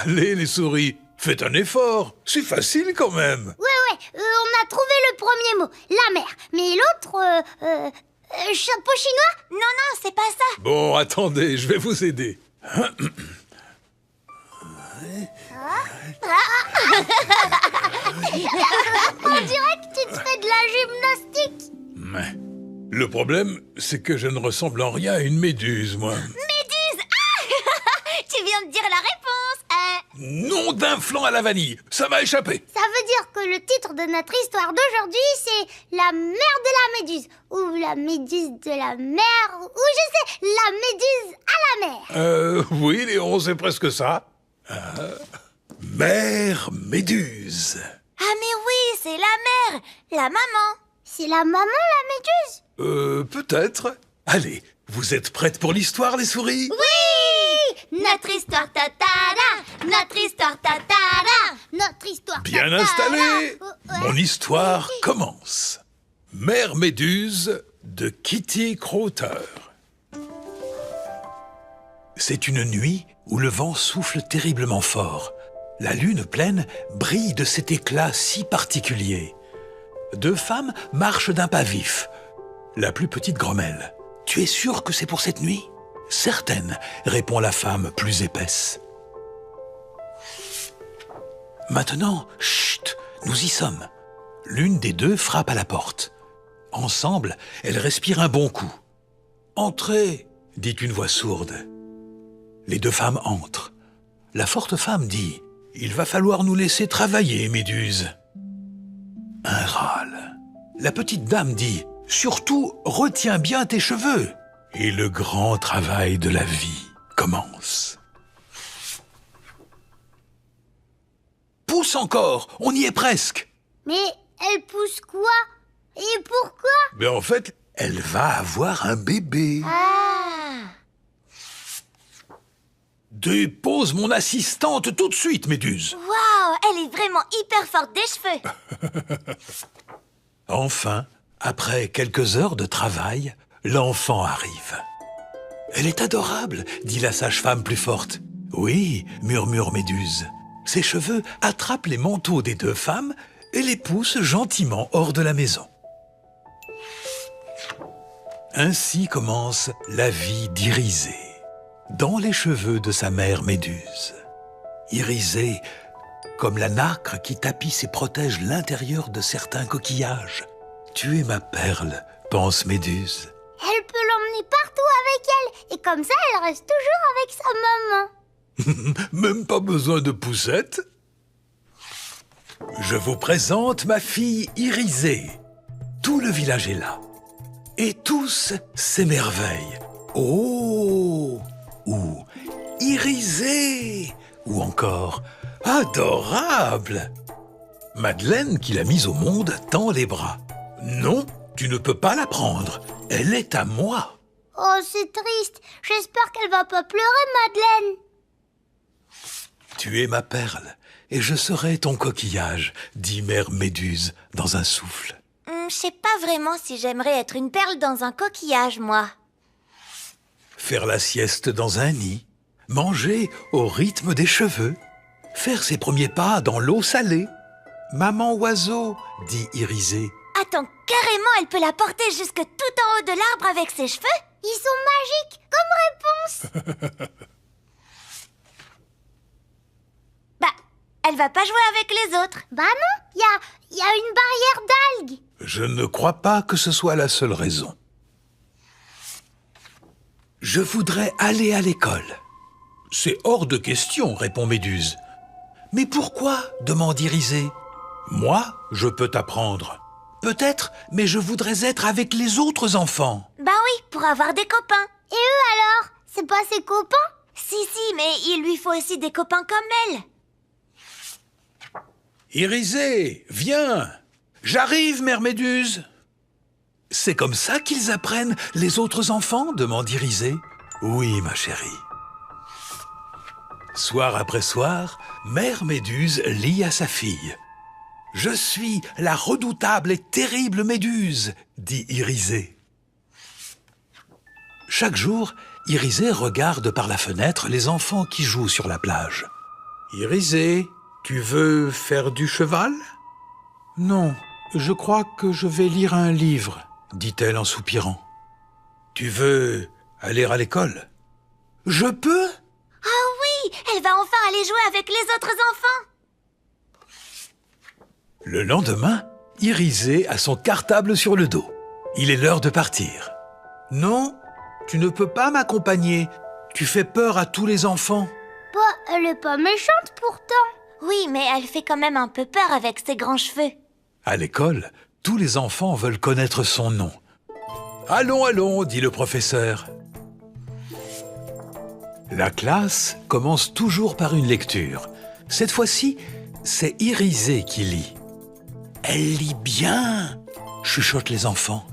Allez, les souris, faites un effort. C'est facile quand même. Ouais, on a trouvé le premier mot, la mer. Mais l'autre, chapeau chinois? Non, c'est pas ça. Bon, attendez, je vais vous aider. On dirait que tu te fais de la gymnastique. Mais le problème, c'est que je ne ressemble en rien à une méduse, moi. Méduse. Tu viens de dire la réponse. Nom d'un flan à la vanille, ça m'a échappé. Ça veut dire que le titre de notre histoire d'aujourd'hui, c'est La mer de la méduse. Ou la méduse de la mer. Ou je sais, la méduse à la mer. Oui, Léon, c'est presque ça. Mère méduse. Ah mais oui, c'est la mère, la maman. C'est la maman, la méduse? Peut-être. Allez, vous êtes prêtes pour l'histoire, les souris? Oui. Notre histoire tatara, notre histoire tatara. Notre histoire. Bien tatara. installé. Ouais. Mon histoire commence. Mère méduse de Kitty Crowther. C'est une nuit où le vent souffle terriblement fort. La lune pleine brille de cet éclat si particulier. Deux femmes marchent d'un pas vif. La plus petite grommelle. « Tu es sûre que c'est pour cette nuit ?»« Certaine, » répond la femme plus épaisse. « Maintenant, chut, nous y sommes. » L'une des deux frappe à la porte. Ensemble, elles respirent un bon coup. « Entrez !» dit une voix sourde. Les deux femmes entrent. La forte femme dit « Il va falloir nous laisser travailler, Méduse. » Un râle. La petite dame dit « Surtout, retiens bien tes cheveux. » Et le grand travail de la vie commence. Pousse encore, on y est presque. Mais elle pousse quoi? Et pourquoi? Mais en fait, elle va avoir un bébé. Ah. Dépose mon assistante tout de suite, Méduse. Waouh, elle est vraiment hyper forte des cheveux. Enfin, après quelques heures de travail, l'enfant arrive. « Elle est adorable, » dit la sage-femme plus forte. « Oui, » murmure Méduse. Ses cheveux attrapent les manteaux des deux femmes et les poussent gentiment hors de la maison. Ainsi commence la vie d'Irisée, dans les cheveux de sa mère Méduse. Irisée, comme la nacre qui tapisse et protège l'intérieur de certains coquillages. « Tu es ma perle, » pense Méduse. Elle peut l'emmener partout avec elle. Et comme ça, elle reste toujours avec sa maman. Même pas besoin de poussette. Je vous présente ma fille Irisée. Tout le village est là. Et tous s'émerveillent. Oh! Ou Irisée! Ou encore adorable! Madeleine, qui l'a mise au monde, tend les bras. Non, tu ne peux pas la prendre. Elle est à moi. Oh, c'est triste. J'espère qu'elle va pas pleurer, Madeleine. Tu es ma perle, et je serai ton coquillage, dit Mère Méduse dans un souffle. Je sais pas vraiment si j'aimerais être une perle dans un coquillage, moi. Faire la sieste dans un nid, manger au rythme des cheveux, faire ses premiers pas dans l'eau salée. Maman oiseau, dit Irisée. Attends, carrément, elle peut la porter jusque tout en haut de l'arbre avec ses cheveux? Ils sont magiques comme réponse. Bah, elle va pas jouer avec les autres. Bah non, il y a une barrière d'algues. Je ne crois pas que ce soit la seule raison. Je voudrais aller à l'école. C'est hors de question, répond Méduse. Mais pourquoi? Demande Irisée. Moi, je peux t'apprendre. Peut-être, mais je voudrais être avec les autres enfants. Bah oui, pour avoir des copains. Et eux alors? C'est pas ses copains? Si, mais il lui faut aussi des copains comme elle. Irisée, viens! J'arrive, Mère Méduse! C'est comme ça qu'ils apprennent les autres enfants? Demande Irisée. Oui, ma chérie. Soir après soir, Mère Méduse lit à sa fille. « Je suis la redoutable et terrible Méduse » dit Irisée. Chaque jour, Irisée regarde par la fenêtre les enfants qui jouent sur la plage. Irisée, tu veux faire du cheval? Non, je crois que je vais lire un livre, dit-elle en soupirant. Tu veux aller à l'école? Je peux? Oh oui, elle va enfin aller jouer avec les autres enfants. Le lendemain, Irisée a son cartable sur le dos. Il est l'heure de partir. Non, tu ne peux pas m'accompagner. Tu fais peur à tous les enfants. Bah, elle est pas méchante pourtant. Oui, mais elle fait quand même un peu peur avec ses grands cheveux. À l'école, tous les enfants veulent connaître son nom. Allons, allons, dit le professeur. La classe commence toujours par une lecture. Cette fois-ci, c'est Irisée qui lit. Elle lit bien, chuchotent les enfants.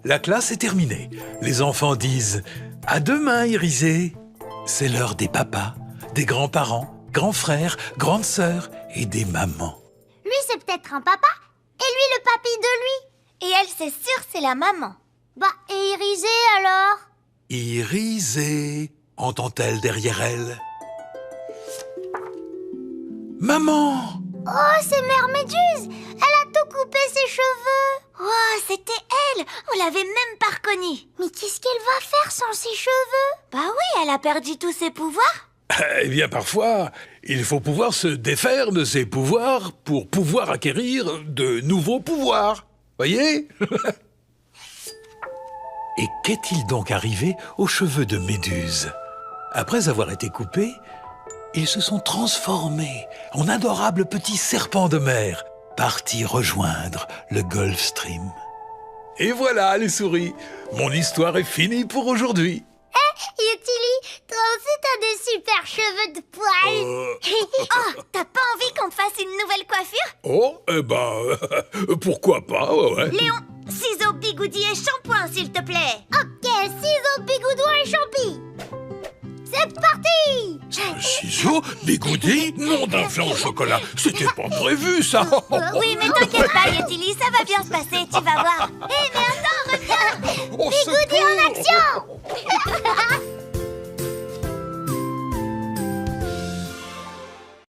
La classe est terminée. Les enfants disent « À demain, Irisée !» C'est l'heure des papas, des grands-parents, grands frères, grandes sœurs et des mamans. Lui, c'est peut-être un papa, et lui, le papy de lui. Et elle, c'est sûr, c'est la maman. Bah, et Irisée alors? Irisée, entend-elle derrière elle. Maman! Oh, c'est Mère Méduse! Elle a tout coupé ses cheveux! Oh, c'était elle! On l'avait même pas reconnue. Mais qu'est-ce qu'elle va faire sans ses cheveux? Bah oui, elle a perdu tous ses pouvoirs. Eh bien, parfois, il faut pouvoir se défaire de ses pouvoirs pour pouvoir acquérir de nouveaux pouvoirs. Voyez? Et qu'est-il donc arrivé aux cheveux de Méduse? Après avoir été coupés, ils se sont transformés en adorables petits serpents de mer, partis rejoindre le Gulf Stream. Et voilà, les souris, mon histoire est finie pour aujourd'hui. Yetili, toi aussi t'as des super cheveux de poil. Oh, t'as pas envie qu'on te fasse une nouvelle coiffure? Oh, eh ben, pourquoi pas, ouais. Léon, ciseaux, bigoudi et shampoing, s'il te plaît. Ok, ciseaux, bigoudou et champi. C'est parti! Ciseaux, bigoudi, nom d'un flan au chocolat. C'était pas prévu, ça. Oui, mais t'inquiète pas, Yetili, ça va bien se passer, tu vas voir. Hé, mais attends, reviens! Oh, Bigoudi en action!